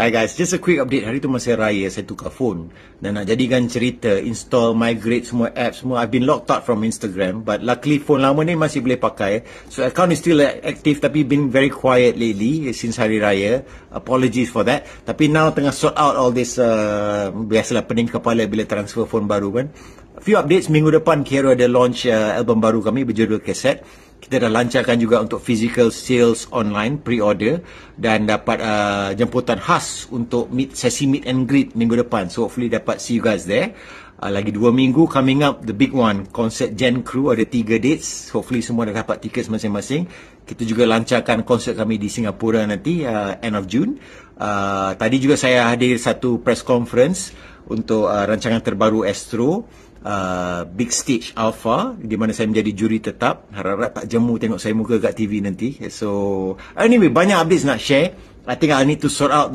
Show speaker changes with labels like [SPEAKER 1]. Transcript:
[SPEAKER 1] Hi guys, just a quick update. Hari tu masa raya saya tukar phone dan nak jadikan cerita install, migrate semua apps semua. I've been locked out from Instagram, but luckily phone lama ni masih boleh pakai. So account is still active tapi been very quiet lately since hari raya. Apologies for that. Tapi now tengah sort out all this biasalah pening kepala bila transfer phone baru kan. A few updates, minggu depan kira ada launch album baru kami berjudul Kaset. Kita dah lancarkan juga untuk physical sales online, pre-order, dan dapat jemputan khas untuk sesi meet and greet minggu depan. So hopefully dapat see you guys there. Lagi 2 minggu coming up, the big one, konsert Gen Crew, ada 3 dates. Hopefully semua dah dapat tiket masing-masing. Kita juga lancarkan konsert kami di Singapura nanti, end of June. Tadi juga saya hadir satu press conference untuk rancangan terbaru Astro, Big Stage Alpha, di mana saya menjadi juri tetap. Harap-harap tak jemu tengok saya muka kat TV nanti. So anyway, banyak updates nak share. I think I need to sort out